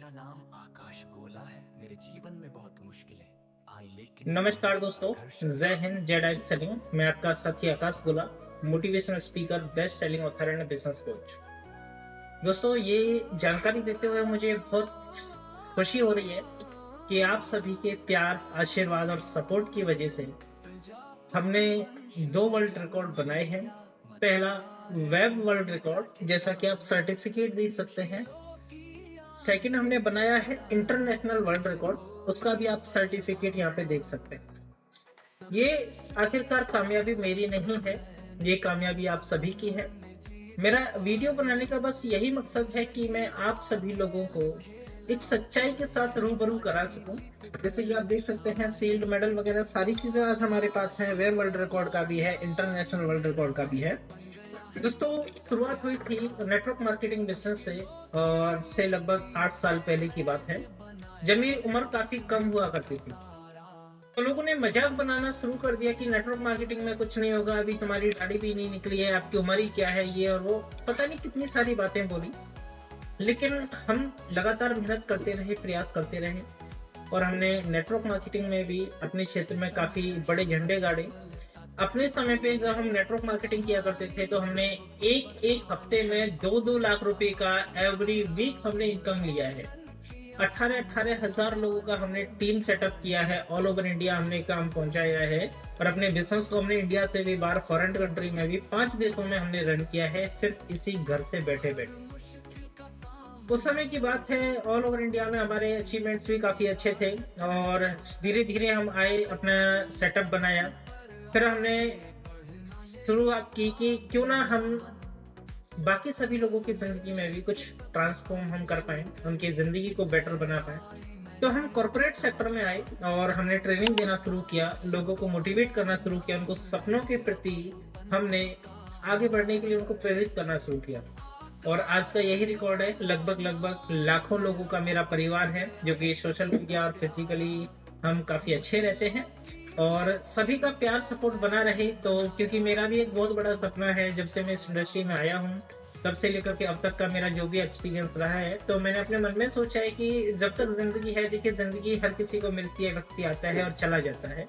मेरा नाम आकाश गोला है। मेरे जीवन में बहुत मुश्किलें आई लेकिन नमस्कार दोस्तों, जय हिंद, जय डाइट सलीम। मैं आपका साथी आकाश गोला, motivational speaker, best selling author and business coach. दोस्तों, ये जानकारी देते हुए मुझे बहुत खुशी हो रही है कि आप सभी के प्यार, आशीर्वाद और सपोर्ट की वजह से हमने 2 वर्ल्ड रिकॉर्ड बनाए हैं। पहला वेब वर्ल्ड रिकॉर्ड, जैसा कि आप सर्टिफिकेट देख सकते हैं। सेकंड हमने बनाया है इंटरनेशनल वर्ल्ड रिकॉर्ड, उसका भी आप सर्टिफिकेट यहाँ पे देख सकते हैं। ये आखिरकार कामयाबी मेरी नहीं है, ये कामयाबी आप सभी की है। मेरा वीडियो बनाने का बस यही मकसद है कि मैं आप सभी लोगों को एक सच्चाई के साथ रूबरू करा सकूं। जैसे कि आप देख सकते हैं, सील्ड मेडल वगैरह सारी चीजें आज हमारे पास हैं। वेब वर्ल्ड रिकॉर्ड का भी है, इंटरनेशनल वर्ल्ड रिकॉर्ड का भी है। दोस्तों, शुरुआत हुई थी नेटवर्क मार्केटिंग बिजनेस से, और से लगभग 8 साल पहले की बात है, जब मेरी उम्र काफी कम हुआ करती थी। तो लोगों ने मजाक बनाना शुरू कर दिया कि नेटवर्क मार्केटिंग में कुछ नहीं होगा, अभी तुम्हारी दाढ़ी भी नहीं निकली है, आपकी उम्र ही क्या है, ये और वो, पता नहीं कितनी सारी बातें बोली। लेकिन हम लगातार मेहनत करते रहे, प्रयास करते रहे, और हमने नेटवर्क मार्केटिंग में भी अपने क्षेत्र में काफी बड़े झंडे गाड़े। अपने समय पे जब हम नेटवर्क मार्केटिंग किया करते थे, तो हमने एक एक हफ्ते में 2-2 लाख रुपए का एवरी वीक हमने इनकम लिया है। 18-18 हजार लोगों का हमने टीम सेटअप किया है। ऑल ओवर इंडिया हमने काम पहुंचाया है, और अपने बिजनेस को हमने इंडिया से भी बाहर, फॉरेन कंट्री में भी 5 देशों में हमने रन किया है, सिर्फ इसी घर से बैठे बैठे। उस समय की बात है, ऑल ओवर इंडिया में हमारे अचीवमेंट्स भी काफी अच्छे थे, और धीरे धीरे हम आए, अपना सेटअप बनाया। फिर हमने शुरुआत की कि क्यों ना हम बाकी सभी लोगों की जिंदगी में भी कुछ ट्रांसफॉर्म हम कर पाए, उनकी जिंदगी को बेटर बना पाए। तो हम कॉर्पोरेट सेक्टर में आए, और हमने ट्रेनिंग देना शुरू किया, लोगों को मोटिवेट करना शुरू किया, उनको सपनों के प्रति हमने आगे बढ़ने के लिए उनको प्रेरित करना शुरू किया। और आज का यही रिकॉर्ड है। लगभग लाखों लोगों का मेरा परिवार है, जो कि सोशल मीडिया और फिजिकली हम काफी अच्छे रहते हैं, और सभी का प्यार सपोर्ट बना रहे। तो क्योंकि मेरा भी एक बहुत बड़ा सपना है, जब से मैं इस इंडस्ट्री में आया हूँ तब से लेकर के अब तक का मेरा जो भी एक्सपीरियंस रहा है, तो मैंने अपने मन में सोचा है कि जब तक जिंदगी है, देखिए जिंदगी हर किसी को मिलती है, व्यक्ति आता है और चला जाता है।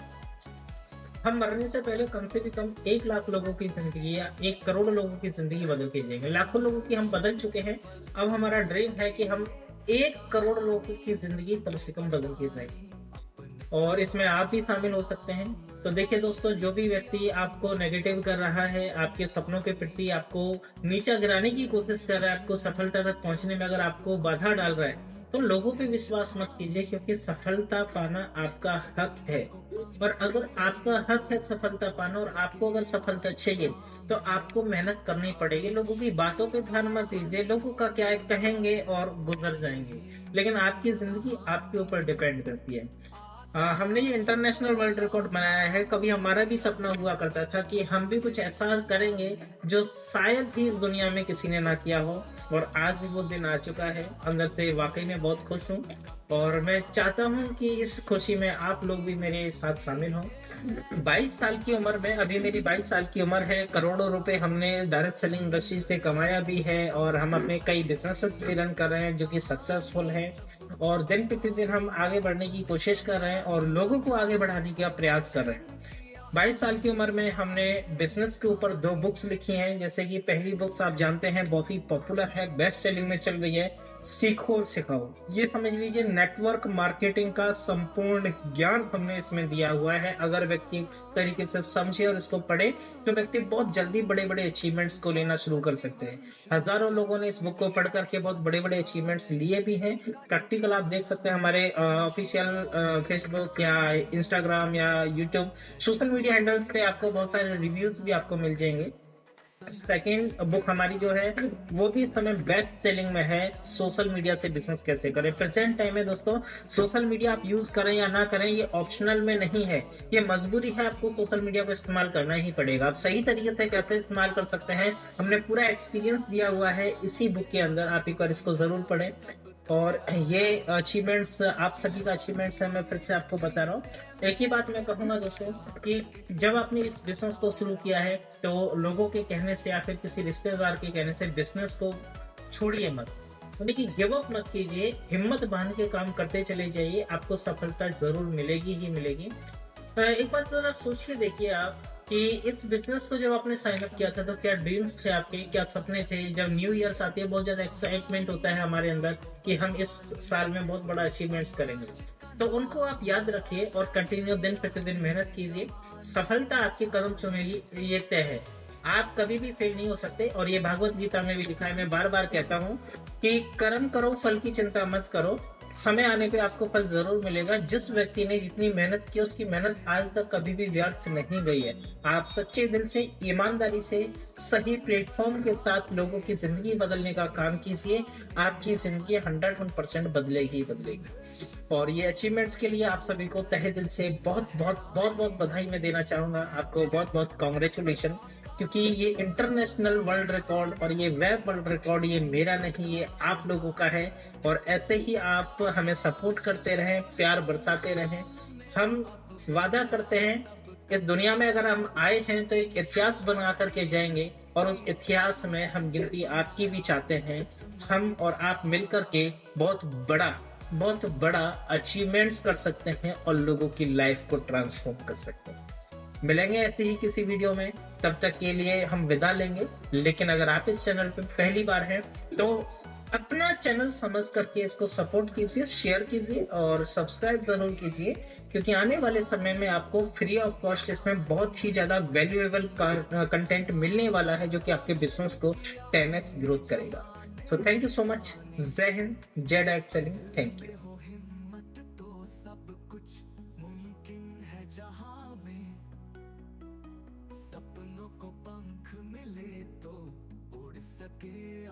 हम मरने से पहले कम से भी कम 1 लाख लोगों की जिंदगी या 1 करोड़ लोगों की जिंदगी बदल के जाएंगे। लाखों लोगों की हम बदल चुके हैं। अब हमारा ड्रीम है कि हम 1 करोड़ लोगों की जिंदगी कम से कम बदल के जाएंगे, और इसमें आप भी शामिल हो सकते हैं। तो देखिए दोस्तों, जो भी व्यक्ति आपको नेगेटिव कर रहा है, आपके सपनों के प्रति आपको नीचा गिराने की कोशिश कर रहा है, आपको सफलता तक पहुंचने में अगर आपको बाधा डाल रहा है, तो लोगों पे विश्वास मत कीजिए, क्योंकि सफलता पाना आपका हक है। और अगर आपका हक है सफलता पाना, और आपको अगर सफलता चाहिए, तो आपको मेहनत करनी पड़ेगी। लोगों की बातों पे ध्यान मत दीजिए, लोगों का क्या कहेंगे और गुजर जाएंगे, लेकिन आपकी जिंदगी आपके ऊपर डिपेंड करती है। हमने ये इंटरनेशनल वर्ल्ड रिकॉर्ड बनाया है। कभी हमारा भी सपना हुआ करता था कि हम भी कुछ ऐसा करेंगे जो शायद ही इस दुनिया में किसी ने ना किया हो, और आज वो दिन आ चुका है। अंदर से वाकई में बहुत खुश हूँ, और मैं चाहता हूँ कि इस खुशी में आप लोग भी मेरे साथ शामिल हों। 22 साल की उम्र में, अभी मेरी 22 साल की उम्र है, करोड़ों रुपए हमने डायरेक्ट सेलिंग इंडस्ट्री से कमाया भी है, और हम अपने कई बिजनेसेस भी रन कर रहे हैं जो कि सक्सेसफुल है, और दिन प्रतिदिन हम आगे बढ़ने की कोशिश कर रहे हैं और लोगों को आगे बढ़ाने का प्रयास कर रहे हैं। 22 साल की उम्र में हमने बिजनेस के ऊपर 2 बुक्स लिखी हैं। जैसे कि पहली बुक्स आप जानते हैं, बहुत ही पॉपुलर है, बेस्ट सेलिंग में चल रही है, सीखो और सिखाओ। ये समझ लीजिए नेटवर्क मार्केटिंग का संपूर्ण ज्ञान हमने इसमें दिया हुआ है। अगर व्यक्ति इस तरीके से समझे और इसको पढ़े, तो व्यक्ति बहुत जल्दी बड़े बड़े अचीवमेंट्स को लेना शुरू कर सकते हैं। हजारों लोगों ने इस बुक को पढ़ करके बहुत बड़े बड़े अचीवमेंट्स लिए भी हैं। प्रैक्टिकल आप देख सकते हैं हमारे ऑफिशियल फेसबुक या इंस्टाग्राम या यूट्यूब सोशल मीडिया हैंडल्स पे आपको बहुत सारे रिव्यूज भी आपको मिल जाएंगे। सेकेंड बुक हमारी जो है, वो भी इस समय बेस्ट सेलिंग में है, सोशल मीडिया से बिजनेस कैसे करें। प्रेजेंट टाइम में दोस्तों, सोशल मीडिया आप यूज करें या ना करें, ये ऑप्शनल में नहीं है, ये मजबूरी है। आपको सोशल मीडिया को इस्तेमाल करना ही पड़ेगा। आप सही तरीके से कैसे इस्तेमाल कर सकते हैं, हमने पूरा एक्सपीरियंस दिया हुआ है इसी बुक के अंदर। आप एक बार इसको जरूर पढ़ें। और ये अचीवमेंट्स आप सभी का अचीवमेंट्स है, मैं फिर से आपको बता रहा हूँ। एक ही बात मैं कहूँगा दोस्तों, कि जब आपने इस बिजनेस को शुरू किया है, तो लोगों के कहने से या फिर किसी रिश्तेदार के कहने से बिजनेस को छोड़िए मत। यानी कि गिव अप मत कीजिए, हिम्मत बांध के काम करते चले जाइए, आपको सफलता जरूर मिलेगी ही मिलेगी। एक बात जरा सोच के देखिए आप कि इस बिजनेस को जब आपने साइन अप किया था तो क्या ड्रीम्स थे आपके, क्या सपने थे? जब न्यू ईयर्स आती है बहुत ज्यादा एक्साइटमेंट होता है हमारे अंदर कि हम इस साल में बहुत बड़ा अचीवमेंट्स करेंगे, तो उनको आप याद रखिए और कंटिन्यू दिन प्रतिदिन मेहनत कीजिए। सफलता आपके कदम चुमेगी, ये तय है। आप कभी भी फेल नहीं हो सकते, और ये भागवत गीता में भी लिखा है। मैं बार बार कहता हूँ कि कर्म करो, फल की चिंता मत करो, समय आने पे आपको फल जरूर मिलेगा। जिस व्यक्ति ने जितनी मेहनत की, उसकी मेहनत आज तक कभी भी व्यर्थ नहीं गई है। आप सच्चे दिल से, ईमानदारी से, सही प्लेटफॉर्म के साथ लोगों की जिंदगी बदलने का काम कीजिए, आपकी जिंदगी 100% बदलेगी ही बदलेगी। और ये अचीवमेंट्स के लिए आप सभी को तहे दिल से बहुत बहुत बहुत बहुत बधाई मैं देना चाहूंगा। आपको बहुत बहुत कॉन्ग्रेचुलेशन, क्योंकि ये इंटरनेशनल वर्ल्ड रिकॉर्ड और ये वेब वर्ल्ड रिकॉर्ड ये मेरा नहीं, ये आप लोगों का है। और ऐसे ही आप हमें सपोर्ट करते रहें, प्यार बरसाते रहें। हम वादा करते हैं, इस दुनिया में अगर हम आए हैं तो एक इतिहास बना करके जाएंगे, और उस इतिहास में हम गिनती आपकी भी चाहते हैं। हम और आप मिलकर के बहुत बड़ा अचीवमेंट्स कर सकते हैं और लोगों की लाइफ को ट्रांसफॉर्म कर सकते हैं। मिलेंगे ऐसे ही किसी वीडियो में, तब तक के लिए हम विदा लेंगे। लेकिन अगर आप इस चैनल पे पहली बार हैं तो अपना चैनल समझ करके इसको सपोर्ट कीजिए, शेयर कीजिए और सब्सक्राइब जरूर कीजिए, क्योंकि आने वाले समय में आपको फ्री ऑफ कॉस्ट इसमें बहुत ही ज्यादा वैल्यूएबल कंटेंट मिलने वाला है, जो कि आपके बिजनेस को 10x ग्रोथ करेगा। तो थैंक यू सो मच। जय हिंद, जय डायरेक्ट सेलिंग। Thank you. हो हिम्मत तो सब कुछ मुमकिन है जहां में, सपनों को पंख मिले तो उड़ सके